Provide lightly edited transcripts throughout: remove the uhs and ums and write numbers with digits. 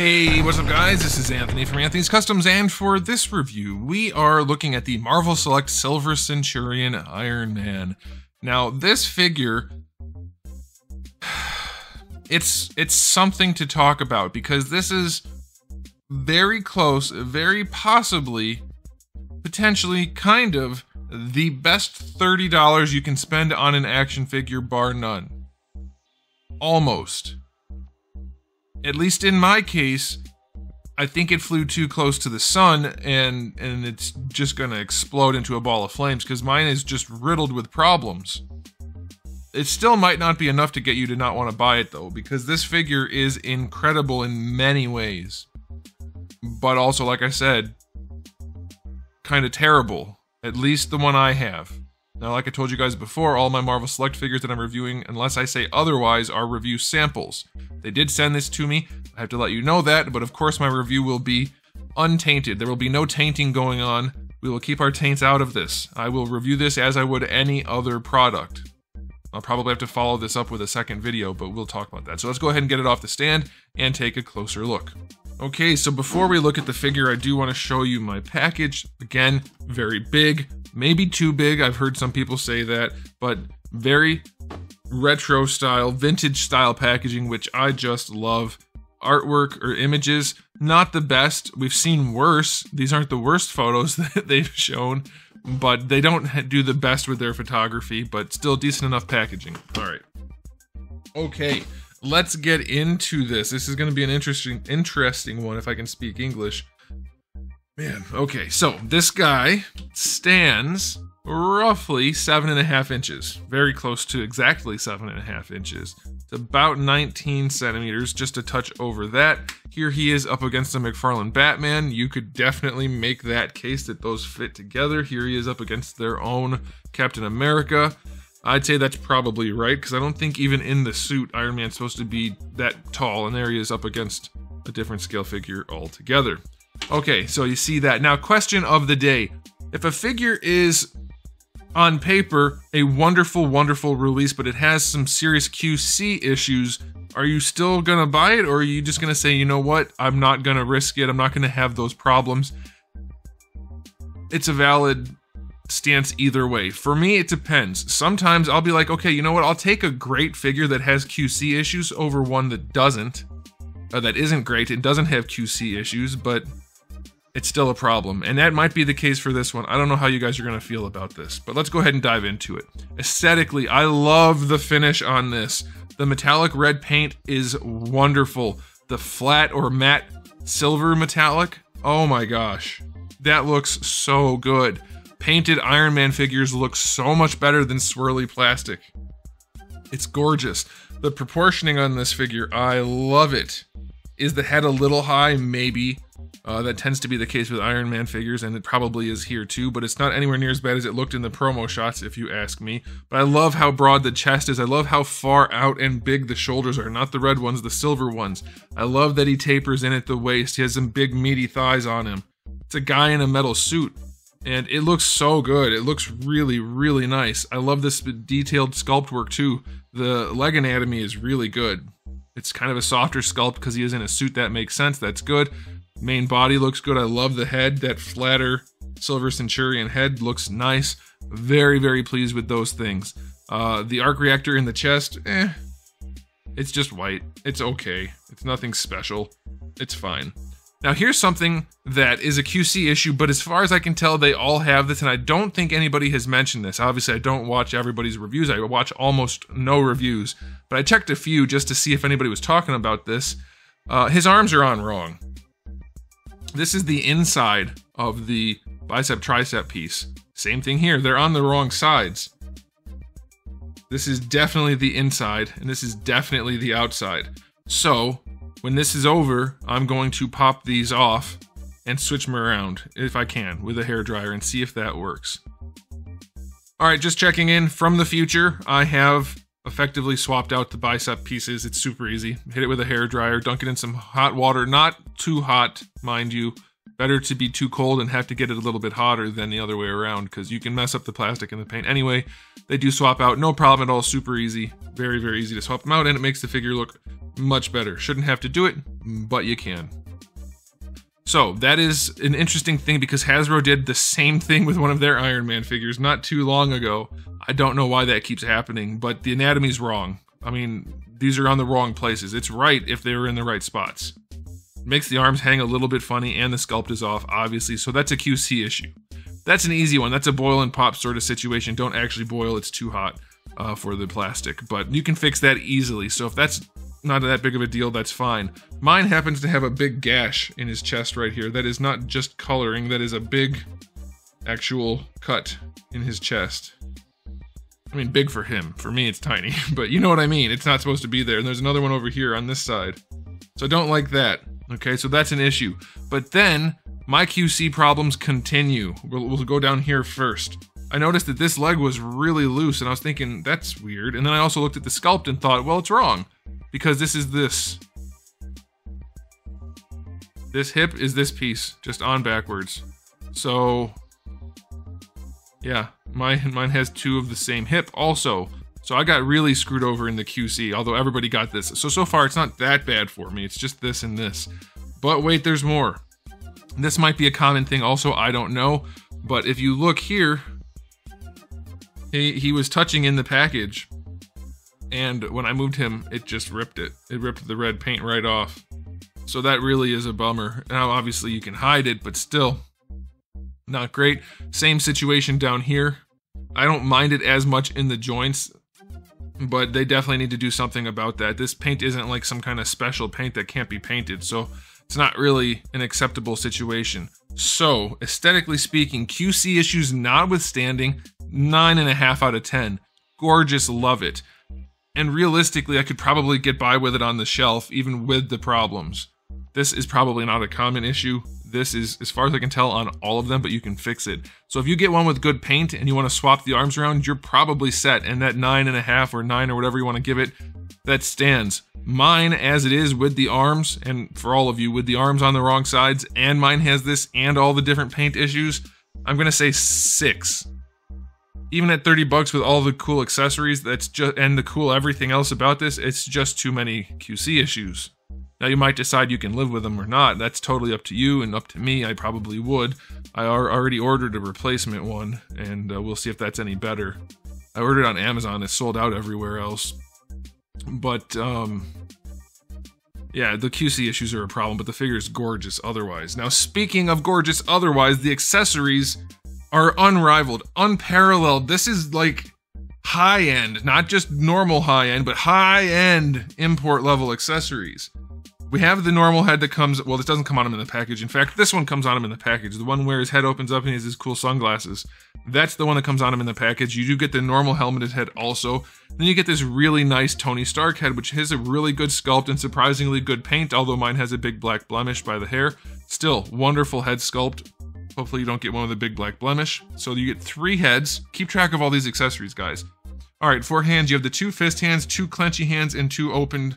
Hey, what's up guys? This is Anthony from Anthony's Customs, and for this review, we are looking at the Marvel Select Silver Centurion Iron Man. Now, this figure, it's something to talk about because this is very close, very possibly, potentially, kind of, the best $30 you can spend on an action figure, bar none. Almost. At least in my case, I think it flew too close to the sun and it's just gonna explode into a ball of flames because mine is just riddled with problems. It still might not be enough to get you to not want to buy it though, because this figure is incredible in many ways. But also, like I said, kind of terrible. At least the one I have. Now, like I told you guys before, all my Marvel Select figures that I'm reviewing, unless I say otherwise, are review samples. They did send this to me. I have to let you know that, but of course my review will be untainted. There will be no tainting going on. We will keep our taints out of this. I will review this as I would any other product. I'll probably have to follow this up with a second video, but we'll talk about that. So let's go ahead and get it off the stand and take a closer look. Okay, so before we look at the figure, I do want to show you my package. Again, very big, maybe too big. I've heard some people say that, but very retro style, vintage style packaging, which I just love. Artwork or images, not the best. We've seen worse. These aren't the worst photos that they've shown, but they don't do the best with their photography, but still decent enough packaging. All right. Okay. Let's get into this. This is going to be an interesting one if I can speak English. Man, okay, so this guy stands roughly 7.5 inches. Very close to exactly 7.5 inches. It's about 19 centimeters, just a touch over that. Here he is up against the McFarlane Batman. You could definitely make that case that those fit together. Here he is up against their own Captain America. I'd say that's probably right, because I don't think even in the suit Iron Man's supposed to be that tall, and there he is up against a different scale figure altogether. Okay, so you see that. Now, question of the day. If a figure is, on paper, a wonderful, wonderful release, but it has some serious QC issues, are you still gonna buy it, or are you just gonna say, you know what, I'm not gonna risk it, I'm not gonna have those problems? It's a valid stance either way. For me, it depends. Sometimes I'll be like, okay, you know what, I'll take a great figure that has QC issues over one that doesn't. That isn't great, it doesn't have QC issues, but it's still a problem. And that might be the case for this one. I don't know how you guys are going to feel about this, but let's go ahead and dive into it. Aesthetically, I love the finish on this. The metallic red paint is wonderful. The flat or matte silver metallic, oh my gosh. That looks so good. Painted Iron Man figures look so much better than swirly plastic. It's gorgeous. The proportioning on this figure, I love it. Is the head a little high? Maybe. That tends to be the case with Iron Man figures, and it probably is here too, but it's not anywhere near as bad as it looked in the promo shots, if you ask me. But I love how broad the chest is. I love how far out and big the shoulders are. Not the red ones, the silver ones. I love that he tapers in at the waist. He has some big meaty thighs on him. It's a guy in a metal suit. And it looks so good. It looks really, really nice. I love this detailed sculpt work too. The leg anatomy is really good. It's kind of a softer sculpt because he is in a suit. That makes sense. That's good. Main body looks good. I love the head. That flatter Silver Centurion head looks nice. Very, very pleased with those things. The arc reactor in the chest, it's just white. It's okay. It's nothing special. It's fine. Now here's something that is a QC issue, but as far as I can tell, they all have this, and I don't think anybody has mentioned this. Obviously, I don't watch everybody's reviews. I watch almost no reviews, but I checked a few just to see if anybody was talking about this. His arms are on wrong. This is the inside of the bicep-tricep piece. Same thing here. They're on the wrong sides. This is definitely the inside, and this is definitely the outside. So when this is over, I'm going to pop these off and switch them around, if I can, with a hairdryer and see if that works. Alright, just checking in from the future. I have effectively swapped out the bicep pieces. It's super easy. Hit it with a hairdryer, dunk it in some hot water. Not too hot, mind you. Better to be too cold and have to get it a little bit hotter than the other way around, because you can mess up the plastic and the paint. Anyway, they do swap out, no problem at all, super easy. Very, very easy to swap them out, and it makes the figure look Much better. Shouldn't have to do it, but you can. So that is an interesting thing because Hasbro did the same thing with one of their Iron Man figures not too long ago. I don't know why that keeps happening, but the anatomy's wrong. I mean, these are on the wrong places. It's right if they were in the right spots. Makes the arms hang a little bit funny and the sculpt is off, obviously, so that's a QC issue. That's an easy one. That's a boil and pop sort of situation. Don't actually boil, it's too hot for the plastic, but you can fix that easily. So if that's not that big of a deal, that's fine. Mine happens to have a big gash in his chest right here. That is not just coloring, that is a big actual cut in his chest. I mean, big for him. For me, it's tiny, but you know what I mean. It's not supposed to be there. And there's another one over here on this side. So I don't like that. Okay, so that's an issue. But then my QC problems continue. We'll go down here first. I noticed that this leg was really loose, and I was thinking, that's weird. And then I also looked at the sculpt and thought, well, it's wrong. Because this is this. This hip is this piece, just on backwards. So, yeah, mine has two of the same hip also. So I got really screwed over in the QC, although everybody got this. So far it's not that bad for me, it's just this and this. But wait, there's more. This might be a common thing also, I don't know. But if you look here, he was touching in the package. And when I moved him, it just ripped it. It ripped the red paint right off. So that really is a bummer. Now, obviously you can hide it, but still not great. Same situation down here. I don't mind it as much in the joints, but they definitely need to do something about that. This paint isn't like some kind of special paint that can't be painted, so it's not really an acceptable situation. So, aesthetically speaking, QC issues notwithstanding, 9.5 out of 10. Gorgeous, love it. And realistically, I could probably get by with it on the shelf, even with the problems. This is probably not a common issue. This is, as far as I can tell, on all of them, but you can fix it. So if you get one with good paint and you want to swap the arms around, you're probably set. And that 9.5 or 9 or whatever you want to give it, that stands. Mine, as it is with the arms, and for all of you, with the arms on the wrong sides, and mine has this and all the different paint issues, I'm going to say 6. Even at 30 bucks with all the cool accessories, that's just, and the cool everything else about this, it's just too many QC issues. Now you might decide you can live with them or not. That's totally up to you and up to me. I probably would. I already ordered a replacement one, and we'll see if that's any better. I ordered it on Amazon. It's sold out everywhere else. But, yeah, the QC issues are a problem, but the figure is gorgeous otherwise. Now, speaking of gorgeous otherwise, the accessories are unrivaled, unparalleled. This is like high-end, not just normal high-end, but high-end import-level accessories. We have the normal head that comes, well, this doesn't come on him in the package. In fact, this one comes on him in the package. The one where his head opens up and he has his cool sunglasses. That's the one that comes on him in the package. You do get the normal helmeted head also. Then you get this really nice Tony Stark head, which has a really good sculpt and surprisingly good paint, although mine has a big black blemish by the hair. Still, wonderful head sculpt. Hopefully you don't get one with a big black blemish. So you get 3 heads. Keep track of all these accessories, guys. Alright, for hands, you have the 2 fist hands, 2 clenchy hands, and 2 opened,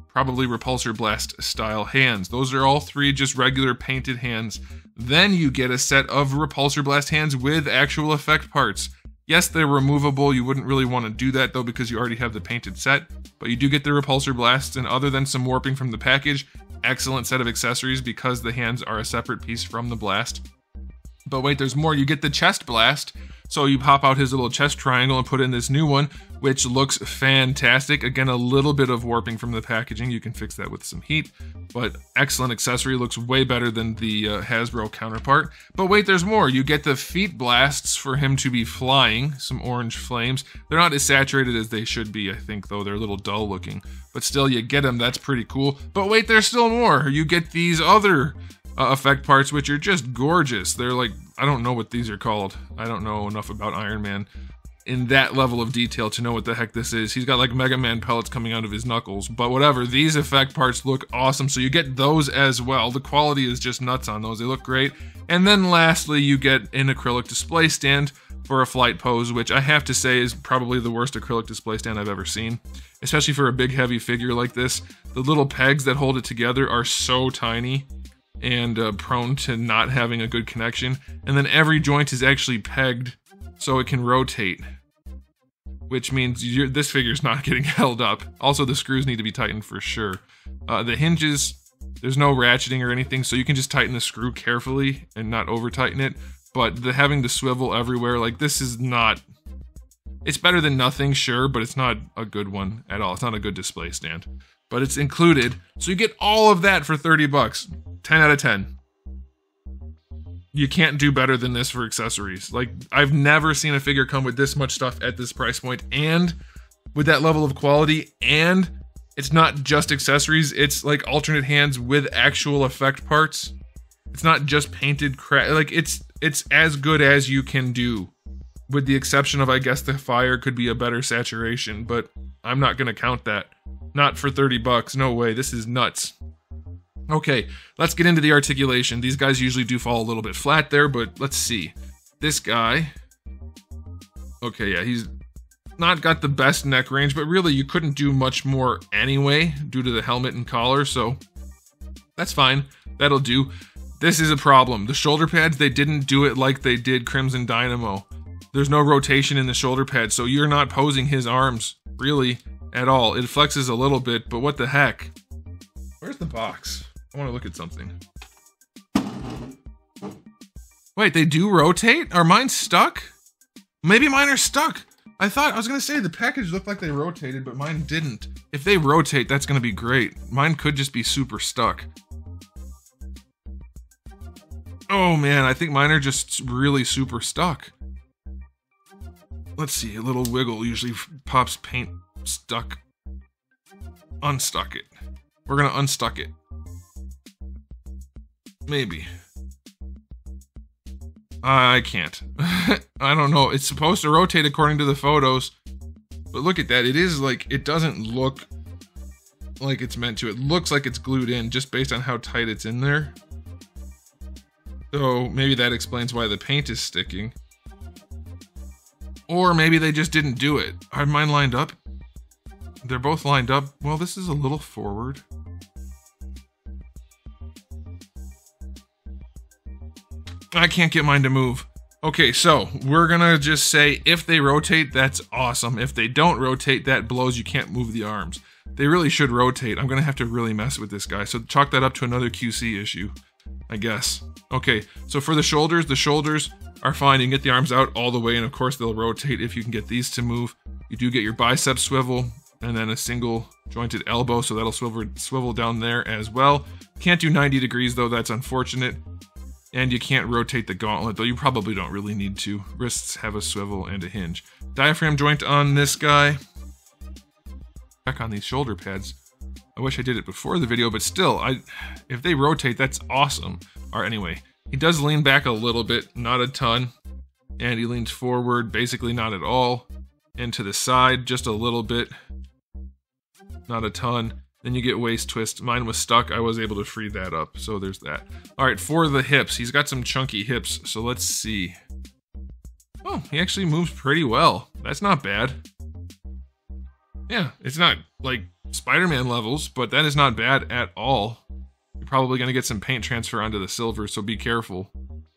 probably repulsor blast style hands. Those are all 3 just regular painted hands. Then you get a set of repulsor blast hands with actual effect parts. Yes, they're removable. You wouldn't really want to do that though because you already have the painted set, but you do get the repulsor blasts, and other than some warping from the package, excellent set of accessories because the hands are a separate piece from the blast. But wait, there's more. You get the chest blast. So you pop out his little chest triangle and put in this new one, which looks fantastic. Again, a little bit of warping from the packaging. You can fix that with some heat, but excellent accessory. Looks way better than the Hasbro counterpart. But wait, there's more. You get the feet blasts for him to be flying, some orange flames. They're not as saturated as they should be, I think, though. They're a little dull looking. But still, you get them. That's pretty cool. But wait, there's still more. You get these other effect parts, which are just gorgeous. They're like, I don't know what these are called. I don't know enough about Iron Man in that level of detail to know what the heck this is. He's got like Mega Man pellets coming out of his knuckles, but whatever. These effect parts look awesome, so you get those as well. The quality is just nuts on those. They look great. And then lastly, you get an acrylic display stand for a flight pose, which I have to say is probably the worst acrylic display stand I've ever seen, especially for a big heavy figure like this. The little pegs that hold it together are so tiny and prone to not having a good connection. And then every joint is actually pegged so it can rotate. which means this figure's not getting held up. Also, the screws need to be tightened for sure. The hinges, there's no ratcheting or anything, so you can just tighten the screw carefully and not over tighten it. But having the swivel everywhere, like, this is not... It's better than nothing, sure, but it's not a good one at all. It's not a good display stand. But it's included, so you get all of that for 30 bucks. 10 out of 10. You can't do better than this for accessories. Like, I've never seen a figure come with this much stuff at this price point, and with that level of quality, and it's not just accessories, it's like alternate hands with actual effect parts. It's not just painted crap. Like, it's as good as you can do. With the exception of, I guess, the fire could be a better saturation, but I'm not gonna count that. Not for 30 bucks, no way, this is nuts. Okay, let's get into the articulation. These guys usually do fall a little bit flat there, but let's see. This guy, okay, yeah, he's not got the best neck range, but really you couldn't do much more anyway due to the helmet and collar, so that's fine, that'll do. This is a problem. The shoulder pads, they didn't do it like they did Crimson Dynamo. There's no rotation in the shoulder pad, so you're not posing his arms, really, at all. It flexes a little bit, but what the heck? Where's the box? I want to look at something. Wait, they do rotate? Are mine stuck? Maybe mine are stuck. I was gonna say the package looked like they rotated, but mine didn't. If they rotate, that's gonna be great. Mine could just be super stuck. Oh man, I think mine are just really super stuck. Let's see, a little wiggle usually pops paint stuck. Unstuck it. We're gonna unstuck it. Maybe. I can't. I don't know. It's supposed to rotate according to the photos. But look at that. It is like, it doesn't look like it's meant to. It looks like it's glued in just based on how tight it's in there. So maybe that explains why the paint is sticking. Or maybe they just didn't do it. Are mine lined up? They're both lined up. Well, this is a little forward. I can't get mine to move. Okay, so we're gonna just say if they rotate, that's awesome. If they don't rotate, that blows. You can't move the arms. They really should rotate. I'm gonna have to really mess with this guy. So chalk that up to another QC issue, I guess. Okay, so for the shoulders are fine. You can get the arms out all the way, and of course they'll rotate if you can get these to move. You do get your bicep swivel, and then a single jointed elbow, so that'll swivel down there as well. Can't do 90 degrees though, that's unfortunate. And you can't rotate the gauntlet, though you probably don't really need to. Wrists have a swivel and a hinge. Diaphragm joint on this guy. Back on these shoulder pads. I wish I did it before the video, but still, if they rotate, that's awesome. Alright, anyway, he does lean back a little bit, not a ton. And he leans forward, basically not at all. And to the side, just a little bit. Not a ton. Then you get waist twist. Mine was stuck. I was able to free that up. So there's that. All right, for the hips. He's got some chunky hips. So let's see. Oh, he actually moves pretty well. That's not bad. Yeah, it's not like Spider-Man levels, but that is not bad at all. You're probably going to get some paint transfer onto the silver, so be careful.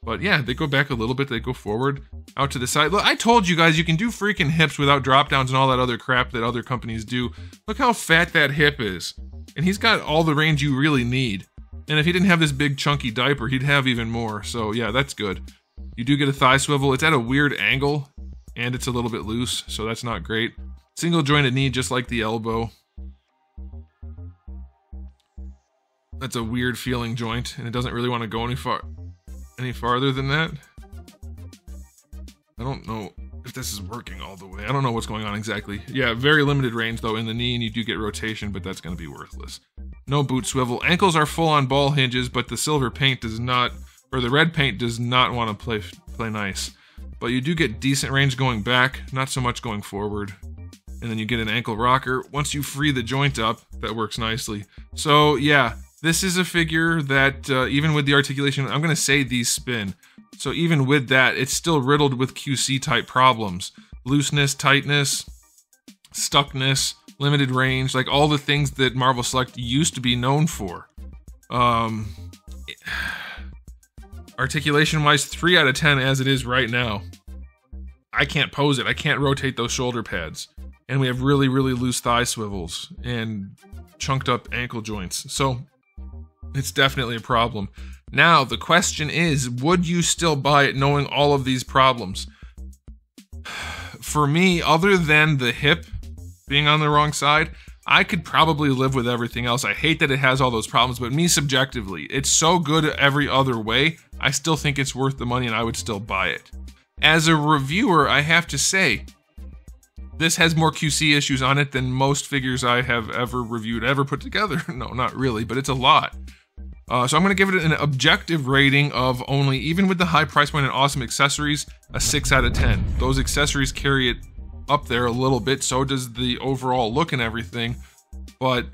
But yeah, they go back a little bit. They go forward, out to the side. Look, I told you guys you can do freaking hips without drop downs and all that other crap that other companies do. Look how fat that hip is. And he's got all the range you really need. And if he didn't have this big chunky diaper, he'd have even more. So yeah, that's good. You do get a thigh swivel. It's at a weird angle, and it's a little bit loose, so that's not great. Single jointed knee, just like the elbow. That's a weird feeling joint, and it doesn't really want to go any farther than that. I don't know if this is working all the way. I don't know what's going on exactly. Yeah, very limited range though in the knee, and you do get rotation, but that's going to be worthless. No boot swivel. Ankles are full on ball hinges, but the silver paint does not, or the red paint does not want to play nice. But you do get decent range going back, not so much going forward. And then you get an ankle rocker. Once you free the joint up, that works nicely. So yeah, this is a figure that even with the articulation, I'm going to say these spin. So even with that, it's still riddled with QC type problems. Looseness, tightness, stuckness, limited range, like all the things that Marvel Select used to be known for. Articulation wise, 3 out of 10 as it is right now. I can't pose it. I can't rotate those shoulder pads. And we have really, really loose thigh swivels and chunked up ankle joints. So it's definitely a problem. Now, the question is, would you still buy it knowing all of these problems? For me, other than the hip being on the wrong side, I could probably live with everything else. I hate that it has all those problems, but me subjectively, it's so good every other way, I still think it's worth the money and I would still buy it. As a reviewer, I have to say, this has more QC issues on it than most figures I have ever reviewed, ever put together. No, not really, but it's a lot. So I'm going to give it an objective rating of only, even with the high price point and awesome accessories, a 6 out of 10. Those accessories carry it up there a little bit, so does the overall look and everything, but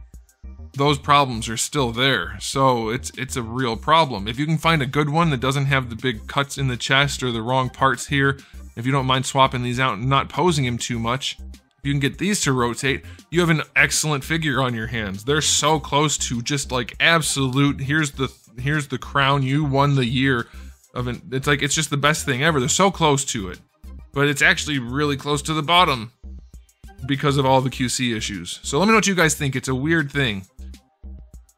those problems are still there, so it's a real problem. If you can find a good one that doesn't have the big cuts in the chest or the wrong parts here, if you don't mind swapping these out and not posing him too much, if you can get these to rotate, you have an excellent figure on your hands. They're so close to just like absolute, here's the crown, you won the year of it. It's like, it's just the best thing ever. They're so close to it, but it's actually really close to the bottom because of all the QC issues. So let me know what you guys think. It's a weird thing.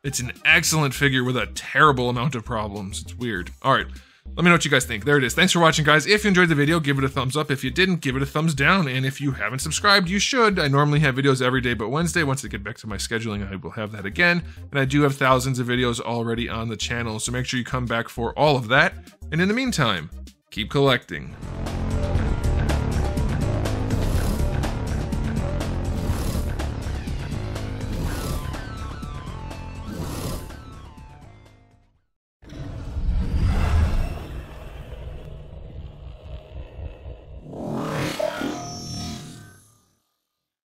It's an excellent figure with a terrible amount of problems. It's weird. All right. Let me know what you guys think. There it is. Thanks for watching, guys. If you enjoyed the video, give it a thumbs up. If you didn't, give it a thumbs down. And if you haven't subscribed, you should. I normally have videos every day but Wednesday. Once I get back to my scheduling, I will have that again. And I do have thousands of videos already on the channel, so make sure you come back for all of that. And in the meantime, keep collecting.